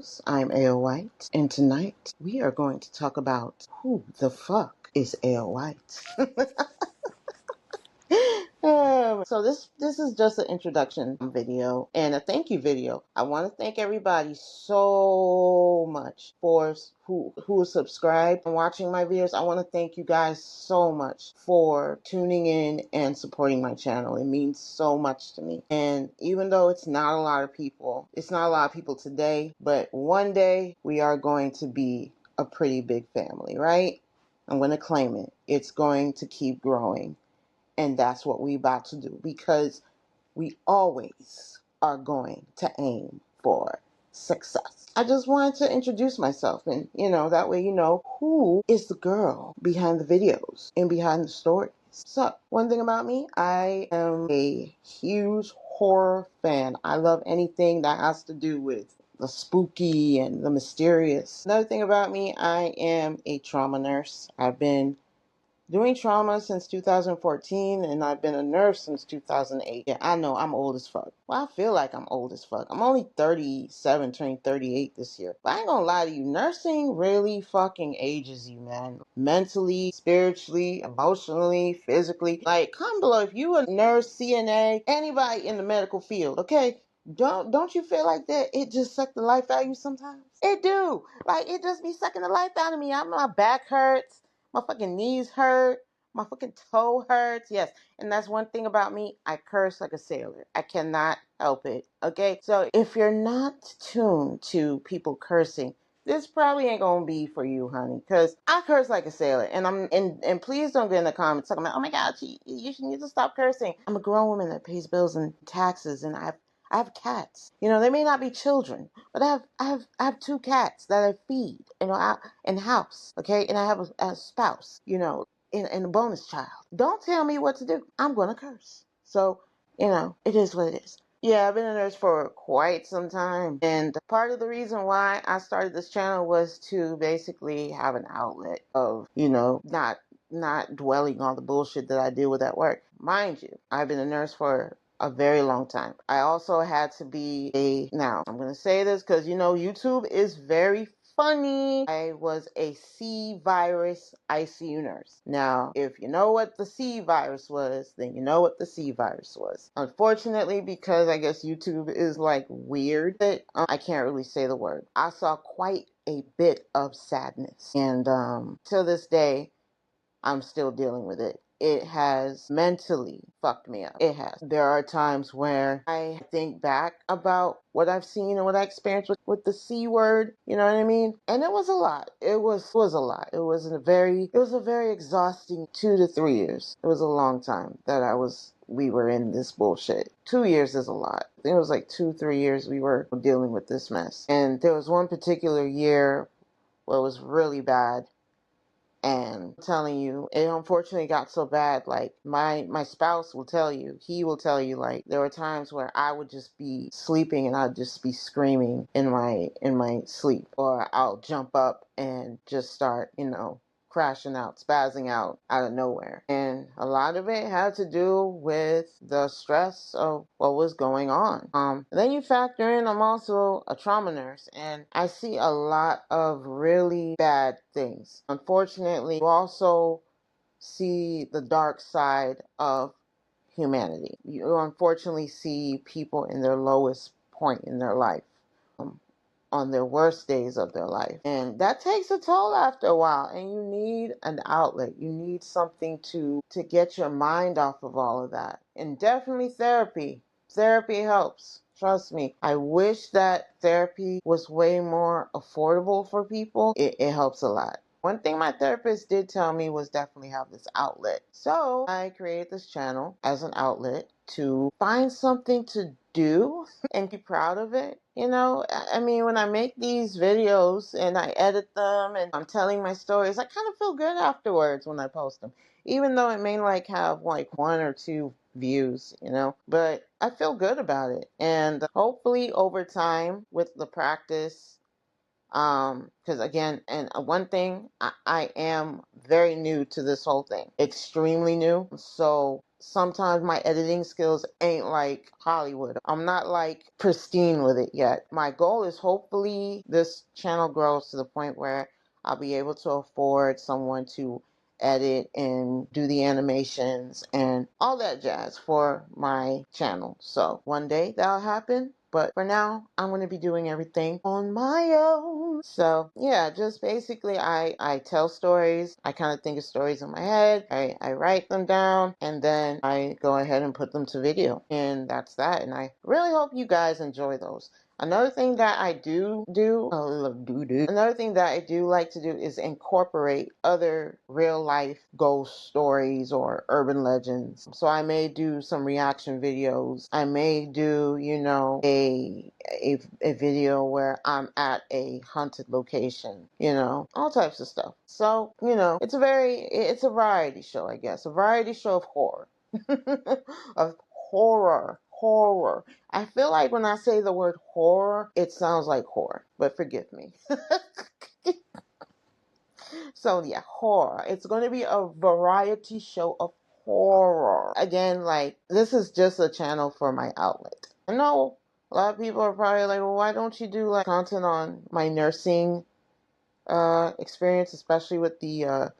videos. I'm Whyte, and tonight we are going to talk about who the fuck is Whyte. So this is just an introduction video and a thank you video. I want to thank everybody so much for who is subscribed and watching my videos. I want to thank you guys so much for tuning in and supporting my channel. It means so much to me. And even though it's not a lot of people today, but one day we are going to be a pretty big family, right? I'm going to claim it. It's going to keep growing. And that's what we about to do, because we always are going to aim for success. I just wanted to introduce myself, and that way you know who is the girl behind the videos and behind the stories. So, one thing about me, I am a huge horror fan. I love anything that has to do with the spooky and the mysterious. Another thing about me, I am a trauma nurse. I've been doing trauma since 2014, and I've been a nurse since 2008. Yeah, I know I'm old as fuck. Well, I feel like I'm old as fuck. I'm only 37, turning 38 this year. But I ain't gonna lie to you, nursing really fucking ages you, man. Mentally, spiritually, emotionally, physically. Like, comment below if you a nurse, CNA, anybody in the medical field, okay? Don't you feel like that? It just sucked the life out of you sometimes? It do. Like, it just be sucking the life out of me. My back hurts. My fucking knees hurt. My fucking toe hurts. Yes. And that's one thing about me. I curse like a sailor. I cannot help it. Okay? So if you're not tuned to people cursing, this probably ain't gonna be for you, honey. Because I curse like a sailor. And please don't get in the comments talking about, oh my God, you should need to stop cursing. I'm a grown woman that pays bills and taxes, and I have cats. They may not be children, but I have two cats that I feed, out in the house, okay? And I have a spouse, and a bonus child. Don't tell me what to do. I'm gonna curse. So, it is what it is. Yeah, I've been a nurse for quite some time. And part of the reason why I started this channel was to basically have an outlet of, not dwelling on the bullshit that I deal with at work. Mind you, I've been a nurse for a very long time. I also had to be now I'm going to say this because, YouTube is very funny. I was a C virus ICU nurse. Now, if you know what the C virus was, then you know what the C virus was. Unfortunately, because I guess YouTube is like weird, I can't really say the word. I saw quite a bit of sadness. And to this day, I'm still dealing with it. It has mentally fucked me up. It has. There are times where I think back about what I've seen and what I experienced with the C word, you know what I mean? And it was a lot. It was a lot. It was a very exhausting 2 to 3 years. It was a long time that we were in this bullshit. 2 years is a lot. I think it was like 2, 3 years we were dealing with this mess. And there was one particular year where it was really bad. And I'm telling you, it unfortunately got so bad, like my spouse will tell you, he will tell you, like, there were times where I would just be sleeping and I'd just be screaming in my sleep, or I'll jump up and just start, crashing out, spazzing out of nowhere. And a lot of it had to do with the stress of what was going on. Then you factor in, I'm also a trauma nurse, and I see a lot of really bad things. Unfortunately, you also see the dark side of humanity. You unfortunately see people in their lowest point in their life. On their worst days of their life. And that takes a toll after a while, and you need an outlet. You need something to get your mind off of all of that. And definitely therapy. Therapy helps. Trust me. I wish that therapy was way more affordable for people. It helps a lot. One thing my therapist did tell me was definitely have this outlet. So I created this channel as an outlet to find something to do and be proud of it. I mean, when I make these videos and I edit them and I'm telling my stories, I kind of feel good afterwards when I post them, even though it may have like 1 or 2 views, but I feel good about it. And hopefully over time with the practice, because again, and one thing, I am very new to this whole thing, extremely new. So sometimes my editing skills ain't like Hollywood. I'm not like pristine with it yet. My goal is hopefully this channel grows to the point where I'll be able to afford someone to edit and do the animations and all that jazz for my channel. So one day that'll happen. But for now, I'm going to be doing everything on my own. So yeah, just basically I tell stories. I kind of think of stories in my head. I write them down and then I go ahead and put them to video. And that's that. And I really hope you guys enjoy those. Another thing that I another thing that I do like to do is incorporate other real life ghost stories or urban legends. So I may do some reaction videos. I may do, a video where I'm at a haunted location, all types of stuff. So, it's a variety show, I guess. A variety show of horror. Of horror. I feel like when I say the word horror, it sounds like horror, but forgive me. So yeah, horror. It's going to be a variety show of horror. Again, like, this is just a channel for my outlet. I know a lot of people are probably like, well, why don't you do like content on my nursing experience, especially with the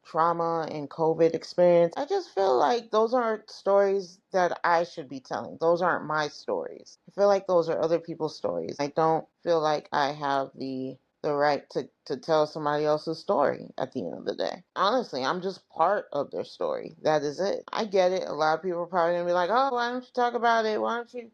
trauma and COVID experience? I just feel like those aren't stories that I should be telling. Those aren't my stories. I feel like those are other people's stories. I don't feel like I have the right to tell somebody else's story at the end of the day. Honestly, I'm just part of their story. That is it. I get it. A lot of people are probably going to be like, oh, why don't you talk about it? Why don't you,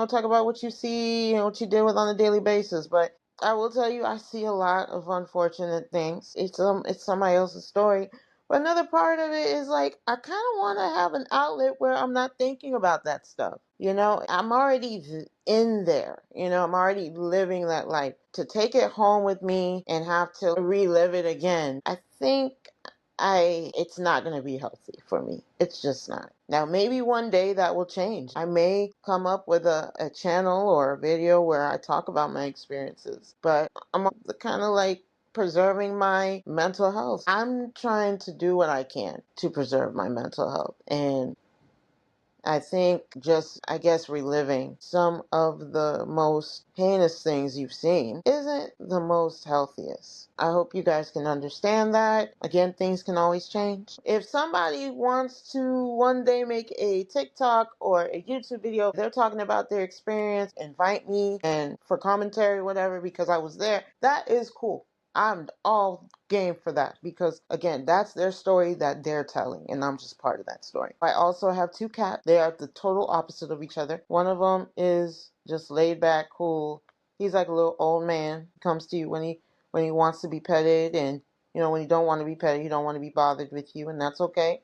talk about what you see and what you deal with on a daily basis? But I will tell you, I see a lot of unfortunate things. It's somebody else's story. But another part of it is like, I kind of want to have an outlet where I'm not thinking about that stuff. I'm already in there. I'm already living that life. To take it home with me and have to relive it again, I think it's not going to be healthy for me. It's just not. Now, maybe one day that will change. I may come up with a channel or a video where I talk about my experiences, but I'm the kind of like preserving my mental health. I'm trying to do what I can to preserve my mental health. And I think just, I guess, reliving some of the most heinous things you've seen isn't the most healthiest. I hope you guys can understand that. Again, things can always change. If somebody wants to one day make a TikTok or a YouTube video, they're talking about their experience, invite me and for commentary, whatever, because I was there, that is cool. I'm all game for that because, again, that's their story that they're telling, and I'm just part of that story. I also have two cats. They are the total opposite of each other. One of them is just laid back, cool. He's like a little old man. He comes to you when he wants to be petted, and when you don't want to be petted, you don't want to be bothered with you, and that's okay.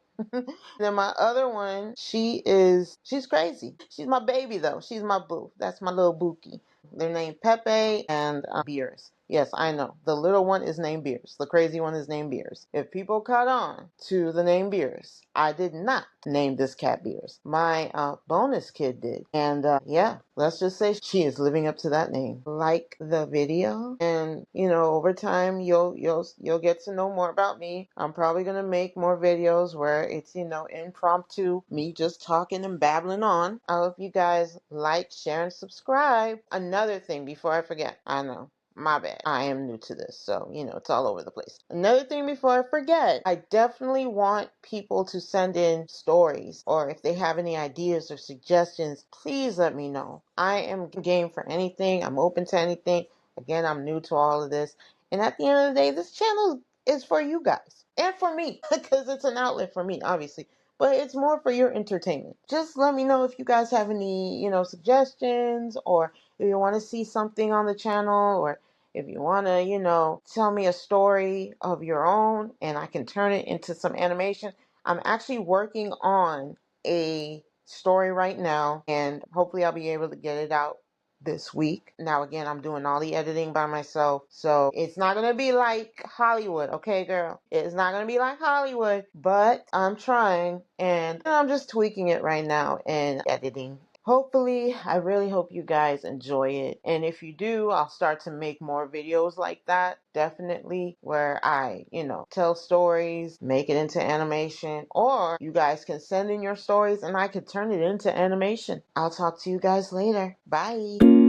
Then my other one, she's crazy. She's my baby though. She's my boo. That's my little bookie. They're named Pepe and Beers. Yes, I know. The little one is named Beers. The crazy one is named Beers. If people caught on to the name Beers, I did not name this cat Beers. My bonus kid did. And yeah, let's just say she is living up to that name. Like the video, and over time you'll get to know more about me. I'm probably gonna make more videos where it's impromptu, me just talking and babbling on. I hope you guys like, share, and subscribe. Another thing before I forget, I know, my bad. I am new to this, so, it's all over the place. Another thing before I forget, I definitely want people to send in stories, or if they have any ideas or suggestions, please let me know. I am game for anything. I'm open to anything. Again, I'm new to all of this. And at the end of the day, this channel is for you guys and for me because it's an outlet for me, obviously. But it's more for your entertainment. Just let me know if you guys have any, suggestions, or if you want to see something on the channel, or if you want to, tell me a story of your own and I can turn it into some animation. I'm actually working on a story right now, and hopefully I'll be able to get it out this week. Now, again, I'm doing all the editing by myself, so it's not going to be like Hollywood, okay, girl? It's not going to be like Hollywood, but I'm trying, and I'm just tweaking it right now and editing hopefully, I really hope you guys enjoy it. And if you do, I'll start to make more videos like that, definitely, where I, tell stories, make it into animation, or you guys can send in your stories and I could turn it into animation. I'll talk to you guys later. Bye.